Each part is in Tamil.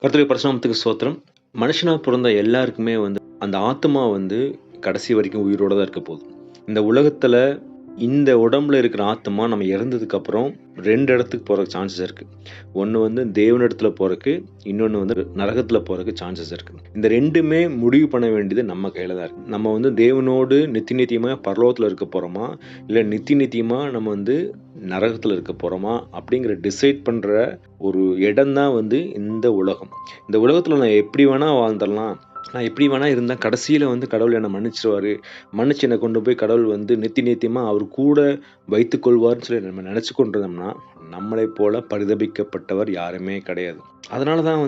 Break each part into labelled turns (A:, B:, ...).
A: கர்த்தருடைய பரிசுநாமத்துக்கு ஸ்தோத்திரம். மனுஷனா பொறந்த எல்லாருக்குமே அந்த ஆத்துமா கடைசி வரைக்கும் உயிரோட தான் இருக்க போகுது. இந்த உலகத்துல இந்த உடம்புல இருக்கிற ஆத்துமா நம்ம இறந்ததுக்கு அப்புறம் 2 இடத்துக்கு போறதுக்கு சான்சஸ் இருக்கு. ஒண்ணு தேவனிடத்துல போறக்கு, இன்னொன்னு நரகத்துல போறதுக்கு சான்சஸ் இருக்கு. இந்த 2மே முடிவு பண்ண வேண்டியது நம்ம கையில தான் இருக்கு. நம்ம தேவனோடு நித்திய நித்தியமா பரலோகத்துல இருக்க போறோமா, இல்ல நித்திய நித்தியமா நம்ம நரகத்துல இருக்க போறோமா அப்படிங்கிற டிசைட் பண்ற ஒரு இடம் தான் இந்த உலகம். இந்த உலகத்துல நான் எப்படி வேணா வாழ்ந்துடலாம், நான் எப்படி வேணா இருந்தா கடைசியில கடவுள் என்னை மன்னிச்சிருவாரு, மன்னிச்சு என்னை கொண்டு போய் கடவுள் நித்திய நித்தியமா அவர் கூட வைத்துக் கொள்வார்னு சொல்லி நம்ம நினைச்சு கொண்டிருந்தோம்னா, நம்மளை போல பரிதபிக்கப்பட்டவர் யாருமே கிடையாது. அதனாலதான்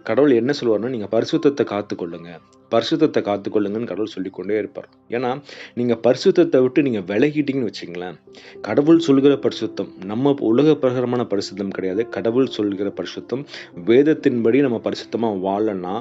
A: கடவுள் என்ன சொல்லுவாருன்னா, நீங்க பரிசுத்தத்தை காத்துக்கொள்ளுங்க, பரிசுத்தத்தை காத்துக்கொள்ளுங்கன்னு கடவுள் சொல்லிக்கொண்டே இருப்பார். ஏன்னா நீங்க பரிசுத்தத்தை விட்டு நீங்க விலகிட்டீங்கன்னு வச்சுங்களேன், கடவுள் சொல்கிற பரிசுத்தம் நம்ம உலக பிரகாரமான பரிசுத்தம் கிடையாது. கடவுள் சொல்கிற பரிசுத்தம், வேதத்தின்படி நம்ம பரிசுத்தமா வாழலன்னா,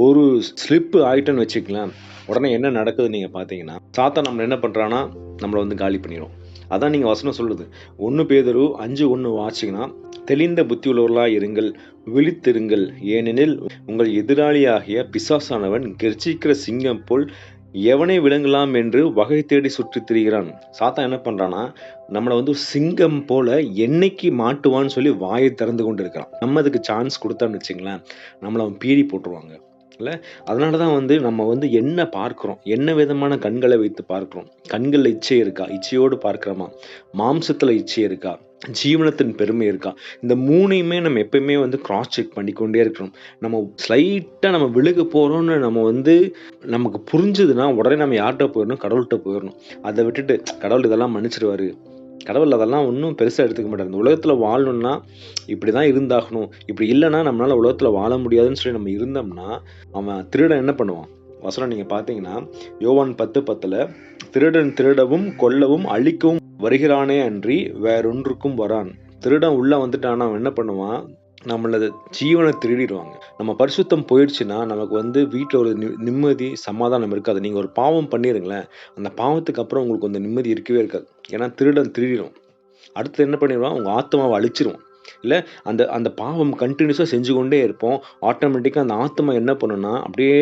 A: ஒரு ஸ்லிப் ஆயிட்டோன்னு வச்சுக்கலாம், உடனே என்ன நடக்குது நீங்க பாத்தீங்கன்னா, சாத்தான் நம்மள என்ன பண்றான்னா, நம்மள காலி பண்ணிடும். அதான் நீங்க வசனம் சொல்லுது, 1 பேதுரு 5:1 வாசிங்கன்னா, தெளிந்த புத்தி உள்ளவர்களாய் இருங்கள், விழித்திருங்கள், ஏனெனில் உங்கள் எதிராளியாகிய பிசாசானவன் கெர்ச்சிக்கிற சிங்கம் போல் எவனை விழுங்கலாம் என்று வகை தேடி சுற்றித் திரிகிறான். சாத்தான் என்ன பண்றான்னா, நம்மள சிங்கம் போல என்னைக்கு மாட்டுவான்னு சொல்லி வாயை திறந்து கொண்டு இருக்கிறான். நம்ம அதுக்கு சான்ஸ் கொடுத்தான்னு வச்சுங்களேன், நம்மள அவன் பீறி போட்டுருவாங்க இல்ல. அதனாலதான் நம்ம என்ன பார்க்கிறோம், என்ன விதமான கண்களை வைத்து பார்க்கிறோம். கண்கள்ல இச்சை இருக்கா, இச்சையோடு பார்க்கிறோமா, மாம்சத்துல இச்சை இருக்கா, ஜீவனத்தின் பெருமை இருக்கா, இந்த 3யுமே நம்ம எப்பயுமே கிராஸ் செக் பண்ணிக்கொண்டே இருக்கணும். நம்ம ஸ்லைட்டா நம்ம விழுக போறோம்னு நமக்கு புரிஞ்சுதுன்னா உடனே நம்ம யார்கிட்ட போயிடணும், கடவுள்கிட்ட போயிடணும். அதை விட்டுட்டு கடவுள் இதெல்லாம் மன்னிச்சிருவாரு, கடவுள் அதெல்லாம் ஒன்றும் பெருசாக எடுத்துக்க மாட்டார். இந்த உலகத்தில் வாழணும்னா இப்படி தான் இருந்தாகணும், இப்படி இல்லைன்னா நம்மளால உலகத்தில் வாழ முடியாதுன்னு சொல்லி நம்ம இருந்தோம்னா, அவன் திருடன் என்ன பண்ணுவான்? வசனம் நீங்கள் பார்த்தீங்கன்னா, யோவான் 10:10, திருடன் திருடவும் கொல்லவும் அழிக்கவும் வருகிறானே அன்றி வேறொன்றுக்கும் வரான். திருடன் உள்ள வந்துட்டான்னா அவன் என்ன பண்ணுவான்? நம்மளது ஜீவனை திருடிடுவாங்க. நம்ம பரிசுத்தம் போயிடுச்சுன்னா நமக்கு வீட்டில் ஒரு நிம்மதி சமாதானம் இருக்காது. நீங்கள் ஒரு பாவம் பண்ணிடுங்களேன், அந்த பாவத்துக்கு அப்புறம் உங்களுக்கு நிம்மதி இருக்கவே இருக்காது. ஏன்னா திருடன் திருடிடும். அடுத்து என்ன பண்ணிடுவான்? உங்கள் ஆத்மாவை அழிச்சிருவான். இல்லை, அந்த அந்த பாவம் கண்டினியூஸாக செஞ்சு கொண்டே இருப்போம். ஆட்டோமேட்டிக்காக அந்த ஆத்மா என்ன பண்ணுன்னா அப்படியே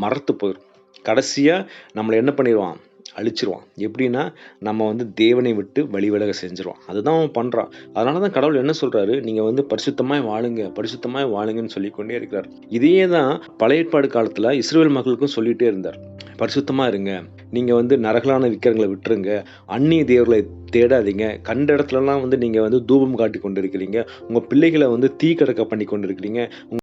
A: மரத்து போயிடும். கடைசியாக நம்மளை என்ன பண்ணிடுவான்? அழிச்சிருவான். எப்படின்னா நம்ம தேவனை விட்டு வழிவிலக செஞ்சிருவான். அதுதான் அவன் பண்றான். அதனால தான் கடவுள் என்ன சொல்றாரு, நீங்க பரிசுத்தமாய் வாழுங்க, பரிசுத்தமாய் வாழுங்கன்னு சொல்லிக்கொண்டே இருக்கிறார். இதையே தான் பழைய ஏற்பாடு காலத்துல இஸ்ரவேல் மக்களுக்கும் சொல்லிட்டே இருந்தார். பரிசுத்தமா இருங்க, நீங்க நரகலான விக்கிரங்களை விட்டுருங்க, அந்நிய தேவர்களை தேடாதீங்க, கண்ட இடத்துலலாம் நீங்க தூபம் காட்டி கொண்டு இருக்கிறீங்க, உங்க பிள்ளைகளை தீ கடக்க பண்ணி கொண்டு இருக்கிறீங்க,